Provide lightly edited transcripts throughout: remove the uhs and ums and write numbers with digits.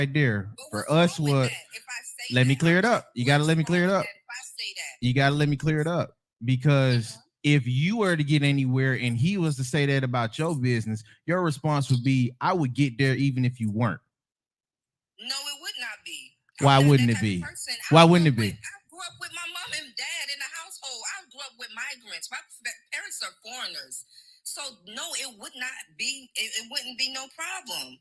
right there. But For what's us, wrong with what? that? If I say Let me that, clear it up. You got to what's let me wrong clear it with up. that if I say that? You got to let me clear it up because if you were to get anywhere and he was to say that about your business, your response would be, "I would get there even if you weren't." No, it would not be. I'm Why not wouldn't that it type of be? person. Why wouldn't it be? I grew up with my mom and dad in the household. I grew up with migrants. My parents are foreigners. So no, it would not be. It wouldn't be no problem.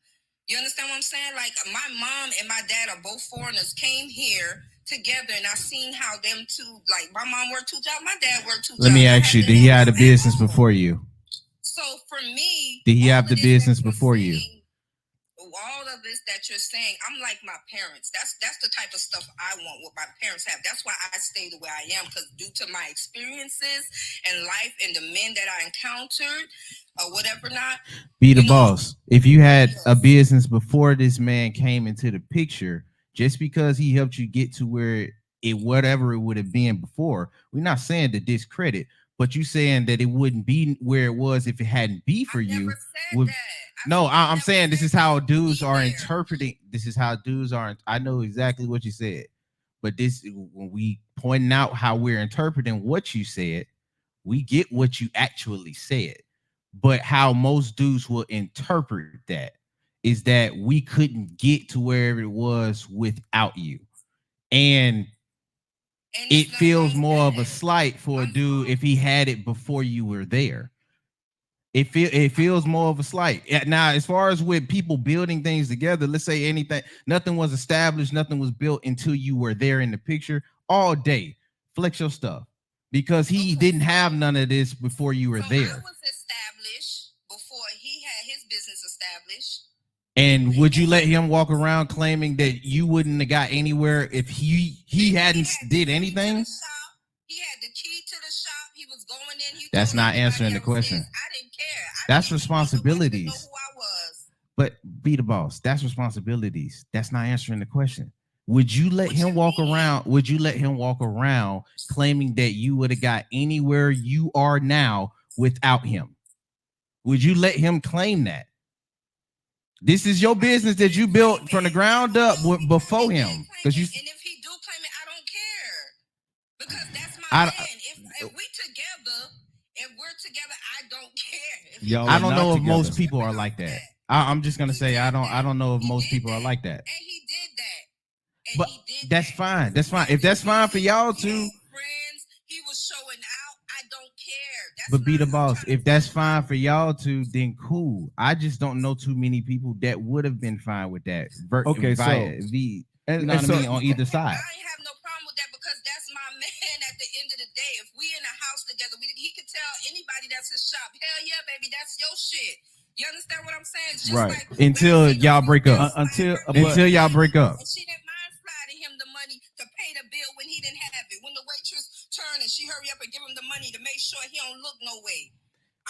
You understand what I'm saying? Like my mom and my dad are both foreigners. Came here together, and I seen how them two. Like my mom worked two jobs. My dad worked two Let jobs. me I ask had you: to Did he help have the them at business home. before you? So for me, Did he all have of the this that business you're before you? saying, all of this that you're saying, I'm like my parents. That's the type of stuff I want. What my parents have. That's why I stay the way I am, because due to my experiences and life and the men that I encountered or whatever not, Be the you know. boss. If you had a Yes. business before this man came into the picture, just because he helped you get to where it whatever it would have been before, we're not saying to discredit, but you saying that it wouldn't be where it was if it hadn't be I for never you. said Would that. no, I I'm never saying this said is you how wouldn't dudes be are there. interpreting. This is how dudes are. I know exactly what you said, but this when we pointing out how we're interpreting what you said, we get what you actually said. But how most dudes will interpret that is that we couldn't get to wherever it was without you. And And it there's nothing feels wrong with more of a that. slight for a I'm dude if he had it before you were there. It feels more of a slight. Now, as far as with people building things together, let's say anything, nothing was established, nothing was built until you were there in the picture all day. Flex your stuff because he okay. didn't have none of this before you were So I there. was established before he had his business established. And would you let him walk around claiming that you wouldn't have got anywhere if he hadn't He had the did key to the anything? shop. He had the key to the shop. He was going in. He That's told not everybody answering I the was his. question. I didn't care. I That's didn't want nobody to know responsibilities. who I was. But be the boss. That's responsibilities. That's not answering the question. Would you let What you him walk mean? around? Would you let him walk around claiming that you would have got anywhere you are now without him? Would you let him claim that? This is your I can business let that him you claim built from the it. ground up He before can him. claim Because you, it, and if he do claim it, I don't care because that's my I, man. If we together, if we're together, I don't care. If he Y'all I are don't claiming not know it, if I'm together. most people are tripping like off that. that. I'm just gonna He say did I that. don't know if He most did people are that. like that. And he did that. And But he did that's that. fine. That's fine. And If we that's fine for good. y'all We too. ain't friends. He was showing out. I don't care. That's But be not. the I'm boss. trying to If tell that's you. fine for y'all too, then cool. I just don't know too many people that would have been fine with that. Okay, so Via the, you know and what I so mean, on either I side. ain't have no problem with that because that's my man at the end of the day. If we in a house together, he could tell anybody that's his shop, hell yeah, baby, that's your shit. You understand what I'm saying? It's just right like when I Until seen the y'all break female up. slide until her man but Until the y'all money break up. and she didn't mind sliding him the money to pay the bill when he didn't have it. When the waitress turned and she hurry up and give him the money to make sure he don't look no way.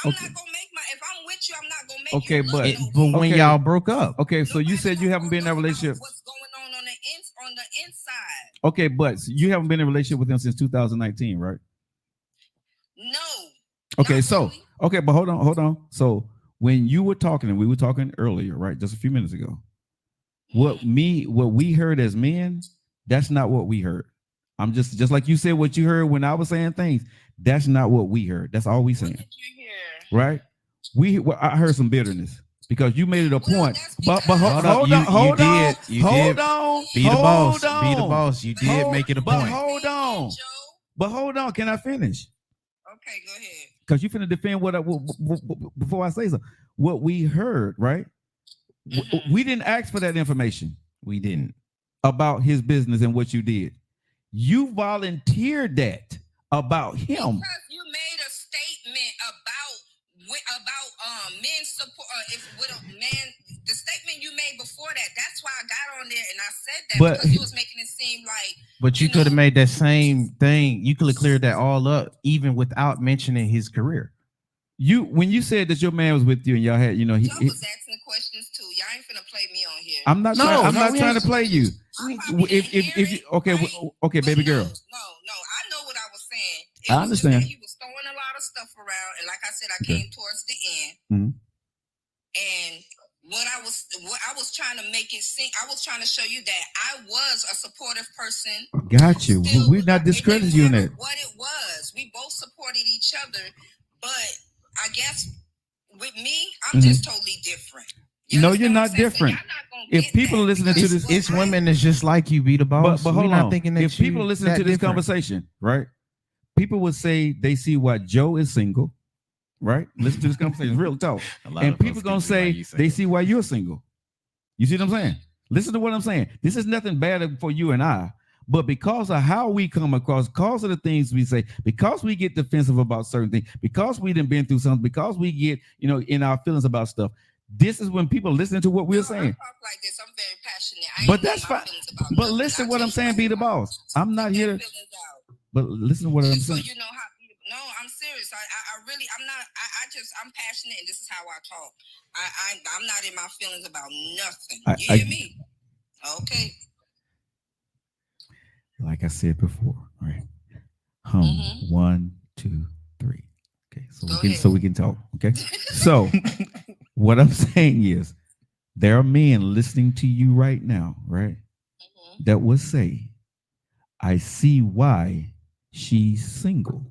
I'm okay, not gonna make my if I'm with you, I'm not gonna make you okay, look but no But way. when okay, y'all broke up, okay. So you Nobody said you gonna haven't go been in a look about relationship. what's going on the inside. Okay, but you haven't been in a relationship with him since 2019, right? No, Okay, not so really. okay, but hold on. So when you were talking, and we were talking earlier, right, just a few minutes ago, what we heard as men, that's not what we heard. I'm just like you said what you heard when I was saying things. That's not what we heard. That's all we What saying, did you hear? right? I heard some bitterness because you made it a Well, point. that's But hold up. hold on, You hold on, did. You hold did. on, Be the hold boss. Be the on, boss. You let did hold. make it a But point. hold on, Joe. but hold on. Can I finish? Okay, go ahead. Because you finna defend before I say so. What we heard, right? We didn't ask for that information We didn't. about his business and what you did. You volunteered that about him. Because you made a statement about men support. If with a man, the statement you made before that. That's why I got on there and I said that But because you was making it seem like But you you could have know. made that same thing. You could have cleared that all up, even without mentioning his career. when you said that your man was with you and y'all had, Joe was asking the questions too. Y'all ain't finna play me on here. I'm not trying. No, I'm no, not we trying ain't. to play you. I probably didn't hear If you it, okay, right? okay, But baby no, girl. no. I know what I was saying. It I was just that understand. he was throwing a lot of stuff around, and like I said, I Okay. came towards the end, Mhm. and what I was trying to make it seem. I was trying to show you that I was a supportive person. Got you. Still, We're not it discrediting didn't you in matter that. what it was. We both supported each other, but I guess with me, I'm just totally different. You No, understand you're what I'm not saying? So different. y'all not gonna If get people that are listening to because this- what It's I- women that's just like you, be the boss. But We're hold not on. thinking that If people you listen that to this different. conversation, right? People would say they see why Joe is single, right? Listen to this conversation, real talk. A lot And of us people gonna can see why say you they single. see why you're single. You see what I'm saying? Listen to what I'm saying. This is nothing bad for you and I, but because of how we come across, because of the things we say, because we get defensive about certain things, because we done been through something, because we get, in our feelings about stuff. This is when people listen to what we're No, I saying. talk like this. I'm very passionate. I But ain't that's in my fine. feelings about But nothing. listen I what tell I'm you saying, right be the now. boss. I'm not Get here their to, feelings out. but listen to what I'm Just so saying. you know how. No, I'm serious. I really, I'm not. I'm passionate, and this is how I talk. I'm not in my feelings about nothing. You hear me? Okay. Like I said before, right? 1, 2, 3. Okay, so we can talk. Okay, so what I'm saying is, there are men listening to you right now, right? That will say, "I see why she's single."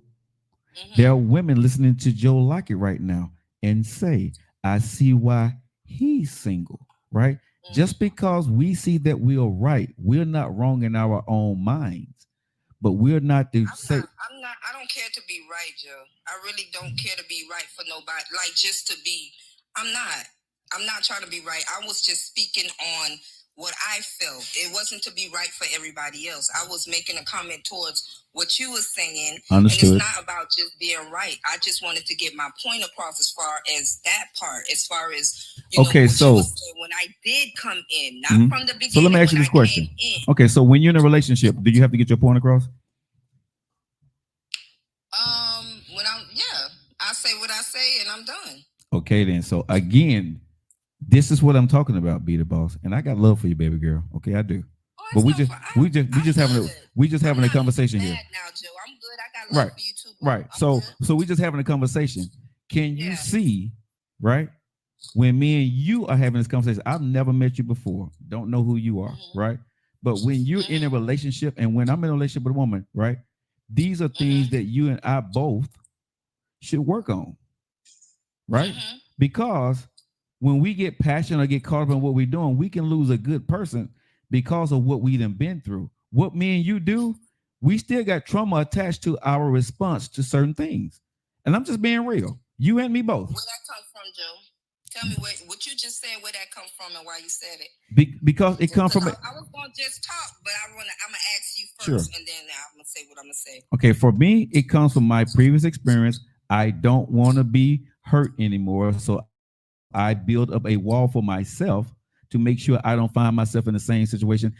There are women listening to Joe Lockett right now and say, "I see why he's single." Right? Just because we see that we are right, we're not wrong in our own minds, but we're not to say. I'm not. I don't care to be right, Joe. I really don't care to be right for nobody. Like just to be. I'm not trying to be right. I was just speaking on what I felt. It wasn't to be right for everybody else. I was making a comment towards what you were saying. Understood. And it's not about just being right. I just wanted to get my point across as far as that part, as far as Okay, what so you were saying when I did come in, not from the beginning. So let me ask you when this I question. came in. Okay, so when you're in a relationship, do you have to get your point across? When I say what I say and I'm done. Okay, then. So again, this is what I'm talking about, be the boss. And I got love for you, baby girl. Okay, I do. But we just having a conversation here. Now, Joe, I'm good. I got love for you too. Right. So we just having a conversation. Can you see, right? When me and you are having this conversation, I've never met you before. Don't know who you are, right? But when you're in a relationship, and when I'm in a relationship with a woman, right? These are things that you and I both should work on, right? Because when we get passionate or get caught up in what we're doing, we can lose a good person because of what we done been through. What me and you do, we still got trauma attached to our response to certain things. And I'm just being real. You and me both. Where that come from, Joe? Tell me what you just said, where that come from and why you said it. Because it comes from. I was going to just talk, but I'm going to ask you first, and then I'm going to say what I'm going to say. Okay, for me, it comes from my previous experience. I don't want to be hurt anymore. So I build up a wall for myself to make sure I don't find myself in the same situation